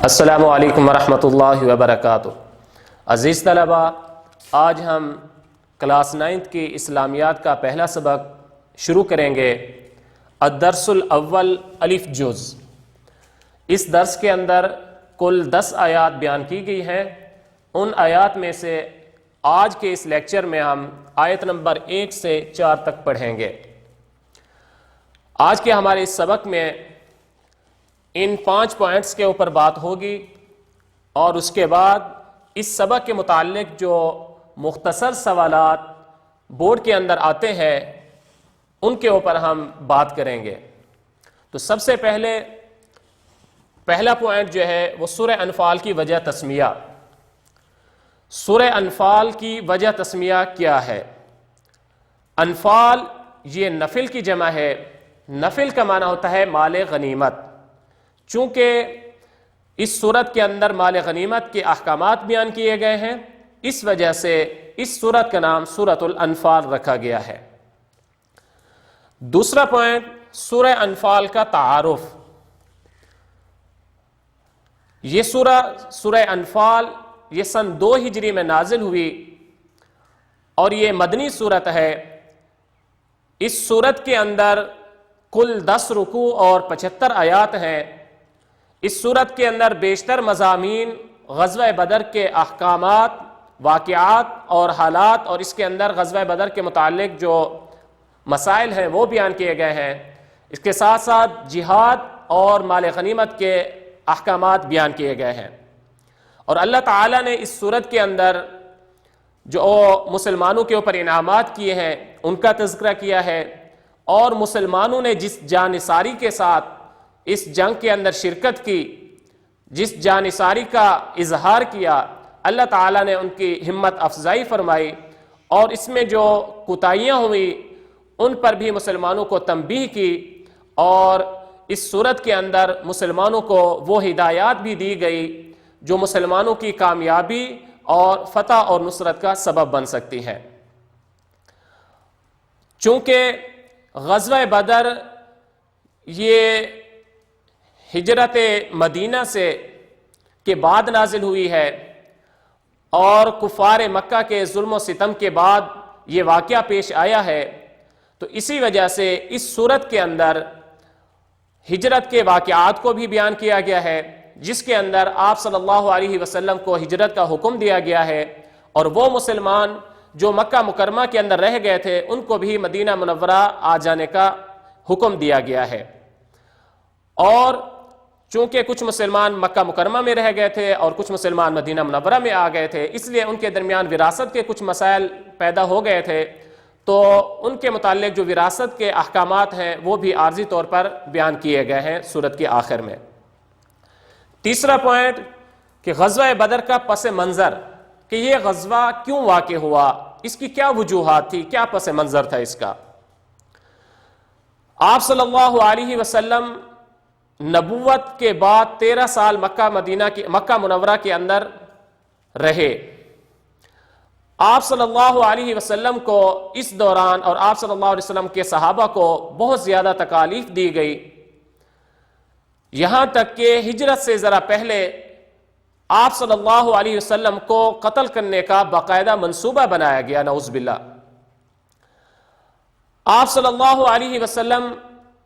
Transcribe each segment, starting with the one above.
السلام علیکم ورحمۃ اللہ وبرکاتہ۔ عزیز طلبہ، آج ہم کلاس 9 کی اسلامیات کا پہلا سبق شروع کریں گے، الدرس الاول الف جز۔ اس درس کے اندر کل 10 آیات بیان کی گئی ہیں۔ ان آیات میں سے آج کے اس لیکچر میں ہم آیت نمبر 1 سے 4 تک پڑھیں گے۔ آج کے ہمارے اس سبق میں ان 5 پوائنٹس کے اوپر بات ہوگی، اور اس کے بعد اس سبق کے متعلق جو مختصر سوالات بورڈ کے اندر آتے ہیں ان کے اوپر ہم بات کریں گے۔ تو سب سے پہلا پوائنٹ جو ہے وہ سورہ انفال کی وجہ تسمیہ۔ سورہ انفال کی وجہ تسمیہ کیا ہے؟ انفال یہ نفل کی جمع ہے۔ نفل کا معنی ہوتا ہے مال غنیمت۔ چونکہ اس صورت کے اندر مال غنیمت کے احکامات بیان کیے گئے ہیں، اس وجہ سے اس صورت کا نام سورۃ الانفال رکھا گیا ہے۔ دوسرا پوائنٹ، سورہ انفال کا تعارف۔ یہ سورہ انفال یہ سن 2 ہجری میں نازل ہوئی اور یہ مدنی صورت ہے۔ اس صورت کے اندر کل 10 رکوع اور 75 آیات ہیں۔ اس صورت کے اندر بیشتر مضامین غزوہ بدر کے احکامات، واقعات اور حالات، اور اس کے اندر غزوہ بدر کے متعلق جو مسائل ہیں وہ بیان کیے گئے ہیں۔ اس کے ساتھ ساتھ جہاد اور مال غنیمت کے احکامات بیان کیے گئے ہیں۔ اور اللہ تعالیٰ نے اس صورت کے اندر جو مسلمانوں کے اوپر انعامات کیے ہیں ان کا تذکرہ کیا ہے، اور مسلمانوں نے جس جانثاری کے ساتھ اس جنگ کے اندر شرکت کی، جس جانثاری کا اظہار کیا، اللہ تعالیٰ نے ان کی ہمت افزائی فرمائی، اور اس میں جو کوتاہیاں ہوئی ان پر بھی مسلمانوں کو تنبیہ کی، اور اس صورت کے اندر مسلمانوں کو وہ ہدایات بھی دی گئی جو مسلمانوں کی کامیابی اور فتح اور نصرت کا سبب بن سکتی ہے۔ چونکہ غزوہ بدر یہ ہجرت مدینہ سے کے بعد نازل ہوئی ہے، اور کفار مکہ کے ظلم و ستم کے بعد یہ واقعہ پیش آیا ہے، تو اسی وجہ سے اس صورت کے اندر ہجرت کے واقعات کو بھی بیان کیا گیا ہے، جس کے اندر آپ صلی اللہ علیہ وسلم کو ہجرت کا حکم دیا گیا ہے، اور وہ مسلمان جو مکہ مکرمہ کے اندر رہ گئے تھے ان کو بھی مدینہ منورہ آ جانے کا حکم دیا گیا ہے۔ اور چونکہ کچھ مسلمان مکہ مکرمہ میں رہ گئے تھے اور کچھ مسلمان مدینہ منورہ میں آ گئے تھے، اس لیے ان کے درمیان وراثت کے کچھ مسائل پیدا ہو گئے تھے، تو ان کے متعلق جو وراثت کے احکامات ہیں وہ بھی عارضی طور پر بیان کیے گئے ہیں سورت کے آخر میں۔ تیسرا پوائنٹ کہ غزوہ بدر کا پس منظر، کہ یہ غزوہ کیوں واقع ہوا، اس کی کیا وجوہات تھی، کیا پس منظر تھا اس کا۔ آپ صلی اللہ علیہ وسلم نبوت کے بعد 13 سال مکہ منورہ کے اندر رہے۔ آپ صلی اللہ علیہ وسلم کو اس دوران اور آپ صلی اللہ علیہ وسلم کے صحابہ کو بہت زیادہ تکالیف دی گئی، یہاں تک کہ ہجرت سے ذرا پہلے آپ صلی اللہ علیہ وسلم کو قتل کرنے کا باقاعدہ منصوبہ بنایا گیا، نعوذ باللہ۔ آپ صلی اللہ علیہ وسلم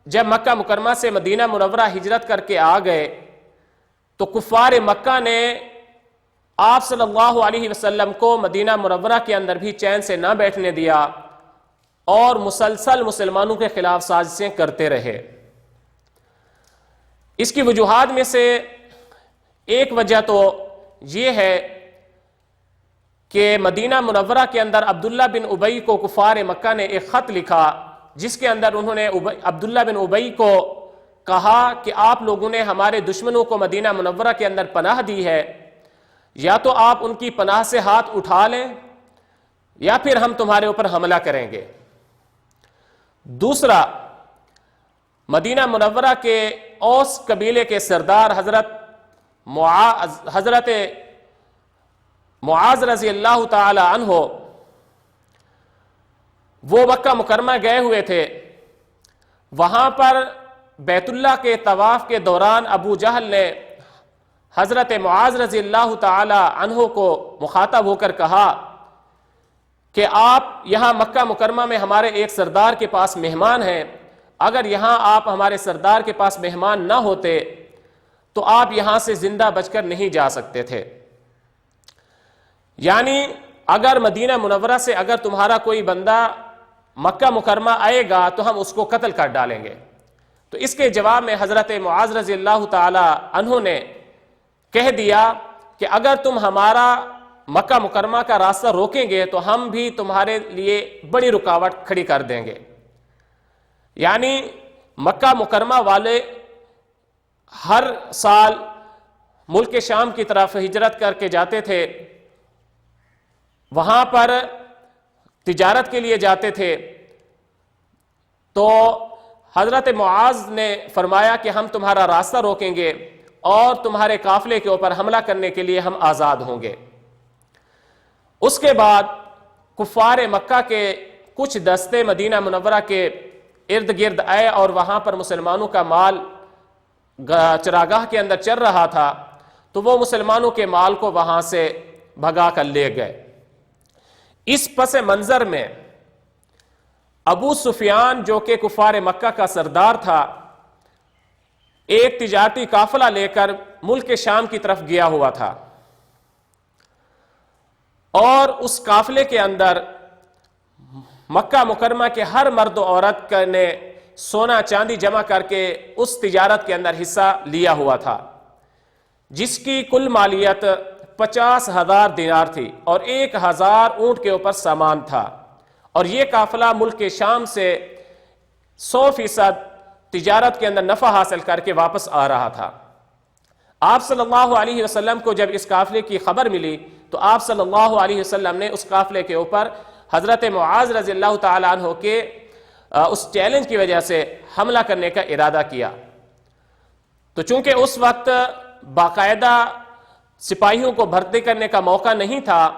جب مکہ مکرمہ سے مدینہ منورہ ہجرت کر کے آ گئے تو کفار مکہ نے آپ صلی اللہ علیہ وسلم کو مدینہ منورہ کے اندر بھی چین سے نہ بیٹھنے دیا، اور مسلسل مسلمانوں کے خلاف سازشیں کرتے رہے۔ اس کی وجوہات میں سے ایک وجہ تو یہ ہے کہ مدینہ منورہ کے اندر عبداللہ بن ابی کو کفار مکہ نے ایک خط لکھا، جس کے اندر انہوں نے عبداللہ بن ابی کو کہا کہ آپ لوگوں نے ہمارے دشمنوں کو مدینہ منورہ کے اندر پناہ دی ہے، یا تو آپ ان کی پناہ سے ہاتھ اٹھا لیں یا پھر ہم تمہارے اوپر حملہ کریں گے۔ دوسرا، مدینہ منورہ کے اوس قبیلے کے سردار حضرت معاذ رضی اللہ تعالی عنہ، وہ مکہ مکرمہ گئے ہوئے تھے، وہاں پر بیت اللہ کے طواف کے دوران ابو جہل نے حضرت معاذ رضی اللہ تعالی عنہ کو مخاطب ہو کر کہا کہ آپ یہاں مکہ مکرمہ میں ہمارے ایک سردار کے پاس مہمان ہیں، اگر یہاں آپ ہمارے سردار کے پاس مہمان نہ ہوتے تو آپ یہاں سے زندہ بچ کر نہیں جا سکتے تھے۔ یعنی اگر مدینہ منورہ سے اگر تمہارا کوئی بندہ مکہ مکرمہ آئے گا تو ہم اس کو قتل کر ڈالیں گے۔ تو اس کے جواب میں حضرت معاذ رضی اللہ تعالی عنہ نے کہہ دیا کہ اگر تم ہمارا مکہ مکرمہ کا راستہ روکیں گے تو ہم بھی تمہارے لیے بڑی رکاوٹ کھڑی کر دیں گے۔ یعنی مکہ مکرمہ والے ہر سال ملک شام کی طرف ہجرت کر کے جاتے تھے، وہاں پر تجارت کے لیے جاتے تھے۔ تو حضرت معاذ نے فرمایا کہ ہم تمہارا راستہ روکیں گے اور تمہارے قافلے کے اوپر حملہ کرنے کے لیے ہم آزاد ہوں گے۔ اس کے بعد کفار مکہ کے کچھ دستے مدینہ منورہ کے ارد گرد آئے اور وہاں پر مسلمانوں کا مال چراگاہ کے اندر چل رہا تھا، تو وہ مسلمانوں کے مال کو وہاں سے بھگا کر لے گئے۔ اس پس منظر میں ابو سفیان جو کہ کفار مکہ کا سردار تھا، ایک تجارتی قافلہ لے کر ملک شام کی طرف گیا ہوا تھا، اور اس قافلے کے اندر مکہ مکرمہ کے ہر مرد و عورت نے سونا چاندی جمع کر کے اس تجارت کے اندر حصہ لیا ہوا تھا، جس کی کل مالیت 50,000 دینار تھی اور 1,000 اونٹ کے اوپر سامان تھا، اور یہ قافلہ ملک شام سے 100% تجارت کے اندر نفع حاصل کر کے واپس آ رہا تھا۔ آپ صلی اللہ علیہ وسلم کو جب اس قافلے کی خبر ملی تو آپ صلی اللہ علیہ وسلم نے اس قافلے کے اوپر حضرت معاذ رضی اللہ تعالی عنہ کے اس چیلنج کی وجہ سے حملہ کرنے کا ارادہ کیا۔ تو چونکہ اس وقت باقاعدہ سپاہیوں کو بھرتی کرنے کا موقع نہیں تھا،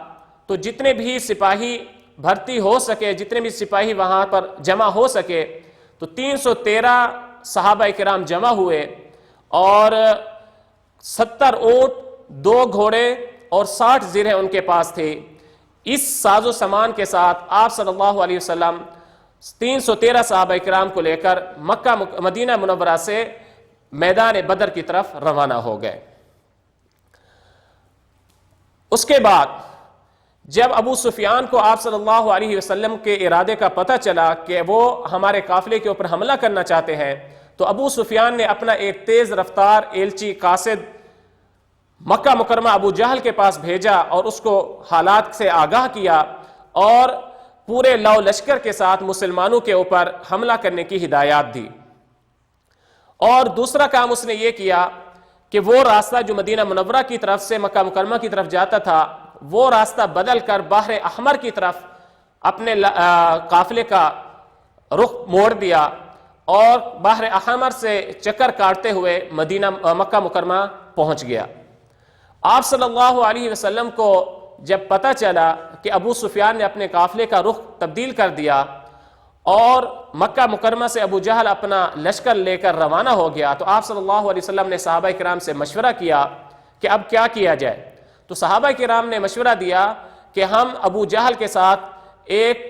تو جتنے بھی سپاہی بھرتی ہو سکے، جتنے بھی سپاہی وہاں پر جمع ہو سکے، تو 313 صحابہ کرام جمع ہوئے، اور 70 اونٹ، 2 گھوڑے اور 60 زرہیں ان کے پاس تھے۔ اس ساز و سامان کے ساتھ آپ صلی اللہ علیہ وسلم 313 صحابہ کرام کو لے کر مدینہ منورہ سے میدان بدر کی طرف روانہ ہو گئے۔ اس کے بعد جب ابو سفیان کو آپ صلی اللہ علیہ وسلم کے ارادے کا پتہ چلا کہ وہ ہمارے قافلے کے اوپر حملہ کرنا چاہتے ہیں، تو ابو سفیان نے اپنا ایک تیز رفتار ایلچی قاصد مکہ مکرمہ ابو جہل کے پاس بھیجا اور اس کو حالات سے آگاہ کیا، اور پورے لو لشکر کے ساتھ مسلمانوں کے اوپر حملہ کرنے کی ہدایات دی۔ اور دوسرا کام اس نے یہ کیا کہ وہ راستہ جو مدینہ منورہ کی طرف سے مکہ مکرمہ کی طرف جاتا تھا، وہ راستہ بدل کر بحر احمر کی طرف اپنے قافلے کا رخ موڑ دیا، اور بحر احمر سے چکر کاٹتے ہوئے مکہ مکرمہ پہنچ گیا۔ آپ صلی اللہ علیہ وسلم کو جب پتہ چلا کہ ابو سفیان نے اپنے قافلے کا رخ تبدیل کر دیا اور مکہ مکرمہ سے ابو جہل اپنا لشکر لے کر روانہ ہو گیا، تو آپ صلی اللہ علیہ وسلم نے صحابہ کرام سے مشورہ کیا کہ اب کیا کیا جائے۔ تو صحابہ کرام نے مشورہ دیا کہ ہم ابو جہل کے ساتھ ایک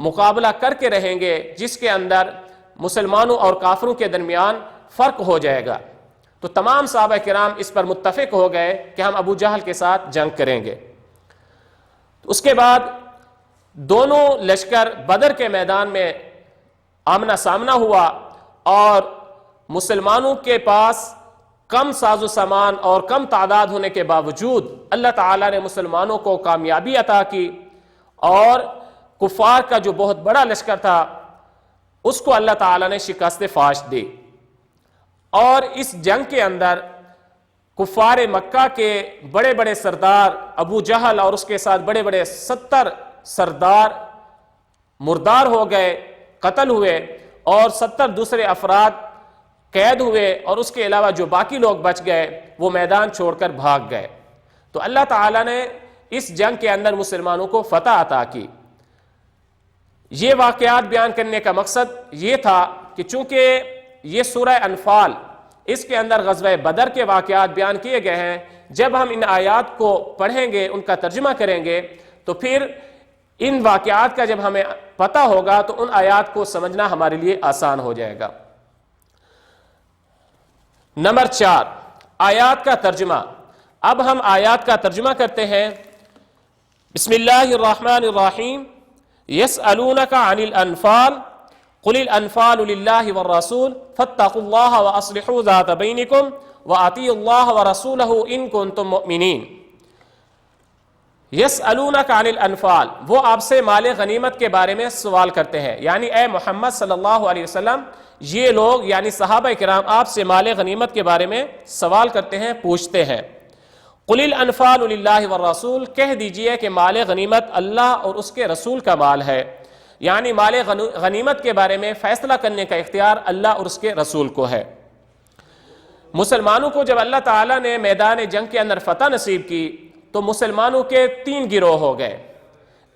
مقابلہ کر کے رہیں گے جس کے اندر مسلمانوں اور کافروں کے درمیان فرق ہو جائے گا۔ تو تمام صحابہ کرام اس پر متفق ہو گئے کہ ہم ابو جہل کے ساتھ جنگ کریں گے۔ اس کے بعد دونوں لشکر بدر کے میدان میں آمنا سامنا ہوا، اور مسلمانوں کے پاس کم ساز و سامان اور کم تعداد ہونے کے باوجود اللہ تعالیٰ نے مسلمانوں کو کامیابی عطا کی، اور کفار کا جو بہت بڑا لشکر تھا اس کو اللہ تعالیٰ نے شکست فاش دی۔ اور اس جنگ کے اندر کفار مکہ کے بڑے بڑے سردار ابو جہل اور اس کے ساتھ بڑے بڑے 70 سردار مردار ہو گئے، قتل ہوئے، اور 70 دوسرے افراد قید ہوئے، اور اس کے علاوہ جو باقی لوگ بچ گئے وہ میدان چھوڑ کر بھاگ گئے۔ تو اللہ تعالیٰ نے اس جنگ کے اندر مسلمانوں کو فتح عطا کی۔ یہ واقعات بیان کرنے کا مقصد یہ تھا کہ چونکہ یہ سورہ انفال اس کے اندر غزوہ بدر کے واقعات بیان کیے گئے ہیں. جب ہم ان آیات کو پڑھیں گے، ان کا ترجمہ کریں گے، تو پھر ان واقعات کا جب ہمیں پتہ ہوگا تو ان آیات کو سمجھنا ہمارے لیے آسان ہو جائے گا. نمبر 4، آیات کا ترجمہ. اب ہم آیات کا ترجمہ کرتے ہیں. بسم اللہ الرحمن الرحیم. یسألونک عن الانفال قل الانفال للہ والرسول فاتقوا اللہ واصلحوا ذات بینکم واطیعوا اللہ ورسولہ ان کنتم مؤمنین. یسألونک عن الانفال، وہ آپ سے مال غنیمت کے بارے میں سوال کرتے ہیں. یعنی اے محمد صلی اللہ علیہ وسلم، یہ لوگ یعنی صحابہ کرام آپ سے مال غنیمت کے بارے میں سوال کرتے ہیں، پوچھتے ہیں. قل الانفال للہ والرسول، کہہ دیجئے کہ مال غنیمت اللہ اور اس کے رسول کا مال ہے. یعنی مال غنیمت کے بارے میں فیصلہ کرنے کا اختیار اللہ اور اس کے رسول کو ہے. مسلمانوں کو جب اللہ تعالیٰ نے میدان جنگ کے اندر فتح نصیب کی تو مسلمانوں کے 3 گروہ ہو گئے.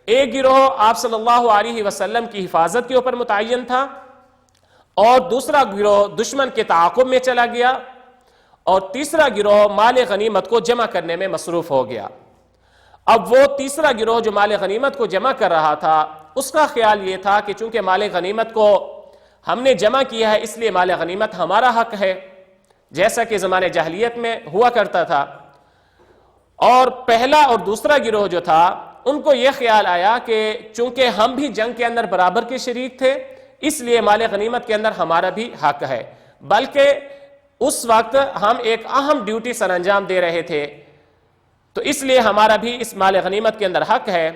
ایک گروہ آپ صلی اللہ علیہ وسلم کی حفاظت کے اوپر متعین تھا، اور دوسرا گروہ دشمن کے تعاقب میں چلا گیا، اور تیسرا گروہ مال غنیمت کو جمع کرنے میں مصروف ہو گیا. اب وہ تیسرا گروہ جو مال غنیمت کو جمع کر رہا تھا، اس کا خیال یہ تھا کہ چونکہ مال غنیمت کو ہم نے جمع کیا ہے اس لیے مال غنیمت ہمارا حق ہے، جیسا کہ زمانے جاہلیت میں ہوا کرتا تھا. اور پہلا اور دوسرا گروہ جو تھا ان کو یہ خیال آیا کہ چونکہ ہم بھی جنگ کے اندر برابر کے شریک تھے اس لیے مال غنیمت کے اندر ہمارا بھی حق ہے، بلکہ اس وقت ہم ایک اہم ڈیوٹی سر انجام دے رہے تھے تو اس لیے ہمارا بھی اس مال غنیمت کے اندر حق ہے.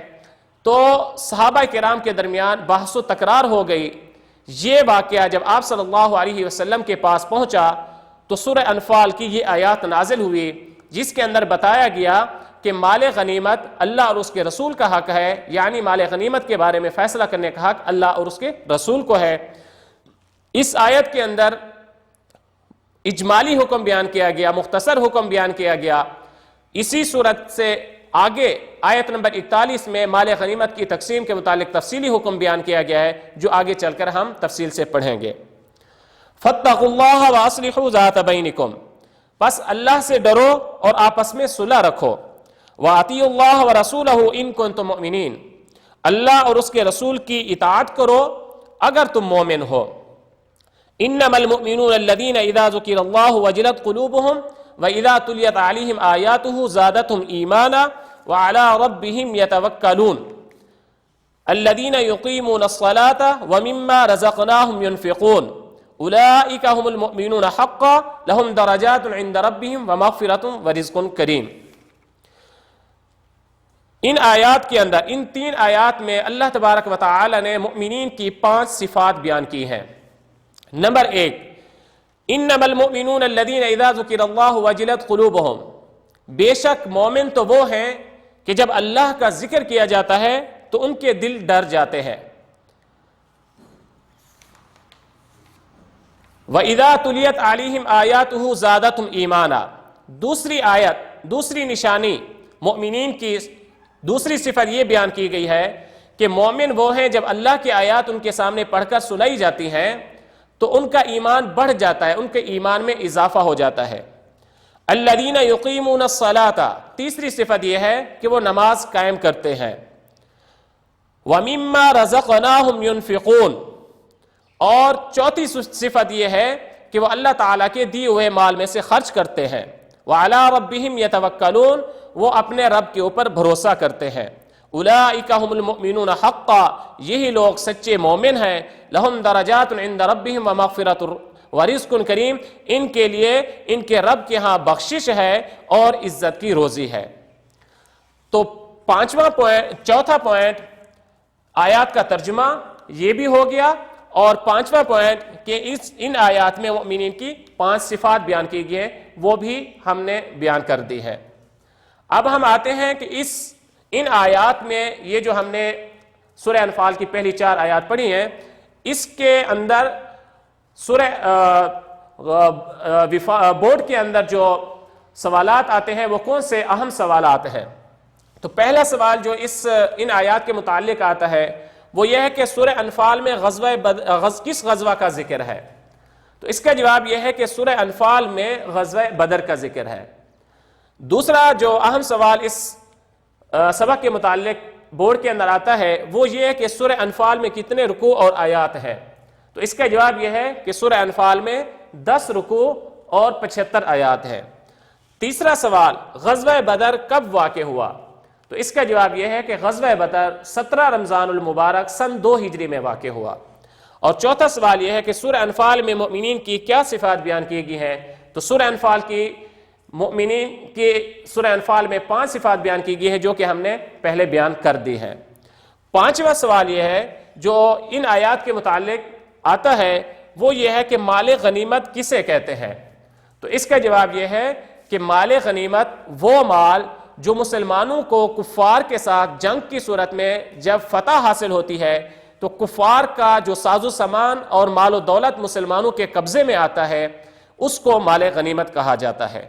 تو صحابہ کرام کے درمیان بحث و تکرار ہو گئی. یہ واقعہ جب آپ صلی اللہ علیہ وسلم کے پاس پہنچا تو سورہ انفال کی یہ آیات نازل ہوئی جس کے اندر بتایا گیا کہ مال غنیمت اللہ اور اس کے رسول کا حق ہے. یعنی مال غنیمت کے بارے میں فیصلہ کرنے کا حق اللہ اور اس کے رسول کو ہے. اس آیت کے اندر اجمالی حکم بیان کیا گیا، مختصر حکم بیان کیا گیا. اسی صورت سے آگے آیت نمبر 41 میں مال غنیمت کی تقسیم کے متعلق تفصیلی حکم بیان کیا گیا ہے جو آگے چل کر ہم تفصیل سے پڑھیں گے. فاتقوا اللہ واصلحوا ذات بینکم، پس اللہ سے ڈرو اور آپس میں صلح رکھو. واطیعوا اللہ ورسولہ ان کنتم مؤمنین، اللہ اور اس کے رسول کی اطاعت کرو اگر تم مومن ہو. انما المؤمنون الذین اذا ذکر اللہ وجلت قلوبہم وَإِذَا تُلِيَتْ عَلَيْهِمْ آيَاتُهُ زَادَتْهُمْ إِيمَانًا وَعَلَىٰ رَبِّهِمْ يَتَوَكَّلُونَ الَّذِينَ يُقِيمُونَ الصَّلَاةَ وَمِمَّا رَزَقْنَاهُمْ يُنْفِقُونَ أُولَٰئِكَ هُمُ الْمُؤْمِنُونَ حَقًّا لَهُمْ دَرَجَاتٌ عِندَ رَبِّهِمْ وَمَغْفِرَةٌ وَرِزْقٌ كَرِيمٌ. ان آیات کے اندر، ان 3 آیات میں اللہ تبارک و تعالی نے مؤمنین کی 5 صفات بیان کی ہیں. نمبر 1، انما المؤمنون الذین اذا ذکر اللہ وجلت قلوبہم، بے شک مومن تو وہ ہیں کہ جب اللہ کا ذکر کیا جاتا ہے تو ان کے دل ڈر جاتے ہیں. وَإِذَا تُلِيَتْ عَلَيْهِمْ آيَاتُهُ زَادَتْهُمْ إِيمَانًا، دوسری آیت، دوسری نشانی مومنین کی دوسری صفت یہ بیان کی گئی ہے کہ مومن وہ ہیں جب اللہ کی آیات ان کے سامنے پڑھ کر سنائی جاتی ہیں تو ان کا ایمان بڑھ جاتا ہے، ان کے ایمان میں اضافہ ہو جاتا ہے. الذین یقیمون الصلاۃ، تیسری صفت یہ ہے کہ وہ نماز قائم کرتے ہیں. ومما رزقناہم ینفقون، اور چوتھی صفت یہ ہے کہ وہ اللہ تعالیٰ کے دیے ہوئے مال میں سے خرچ کرتے ہیں. وعلی ربہم یتوکلون، وہ اپنے رب کے اوپر بھروسہ کرتے ہیں. اولئک هم المؤمنون حقا، یہی لوگ سچے مومن ہیں. لہم درجات عند ربہم ومغفرۃ ورزق کریم، ان کے لیے ان کے رب کے ہاں بخشش ہے اور عزت کی روزی ہے. تو چوتھا پوائنٹ آیات کا ترجمہ یہ بھی ہو گیا، اور 5واں پوائنٹ کہ ان آیات میں مومنین کی 5 صفات بیان کی گئی ہیں وہ بھی ہم نے بیان کر دی ہے. اب ہم آتے ہیں کہ ان آیات میں یہ جو ہم نے سورہ انفال کی پہلی 4 آیات پڑھی ہیں، اس کے اندر سورہ بورڈ کے اندر جو سوالات آتے ہیں وہ کون سے اہم سوالات ہیں. تو پہلا سوال جو ان آیات کے متعلق آتا ہے وہ یہ ہے کہ سورہ انفال میں کس غزوہ کا ذکر ہے. تو اس کا جواب یہ ہے کہ سورہ انفال میں غزوہ بدر کا ذکر ہے۔ دوسرا جو اہم سوال اس سبق کے متعلق بورڈ کے اندر آتا ہے وہ یہ ہے کہ سورہ انفال میں کتنے رکوع اور آیات ہیں؟ تو اس کا جواب یہ ہے کہ سورہ انفال میں 10 رکوع اور 75 آیات ہیں۔ تیسرا سوال، غزوہ بدر کب واقع ہوا؟ تو اس کا جواب یہ ہے کہ غزوہ بدر 17 رمضان المبارک سن 2 ہجری میں واقع ہوا۔ اور چوتھا سوال یہ ہے کہ سورہ انفال میں مؤمنین کی کیا صفات بیان کی گئی ہیں؟ تو سورہ انفال کی مؤمنین کی سورہ انفال میں 5 صفات بیان کی گئی ہیں جو کہ ہم نے پہلے بیان کر دی ہیں۔ پانچواں سوال یہ ہے جو ان آیات کے متعلق آتا ہے وہ یہ ہے کہ مال غنیمت کسے کہتے ہیں؟ تو اس کا جواب یہ ہے کہ مال غنیمت وہ مال جو مسلمانوں کو کفار کے ساتھ جنگ کی صورت میں جب فتح حاصل ہوتی ہے تو کفار کا جو ساز و سامان اور مال و دولت مسلمانوں کے قبضے میں آتا ہے اس کو مال غنیمت کہا جاتا ہے۔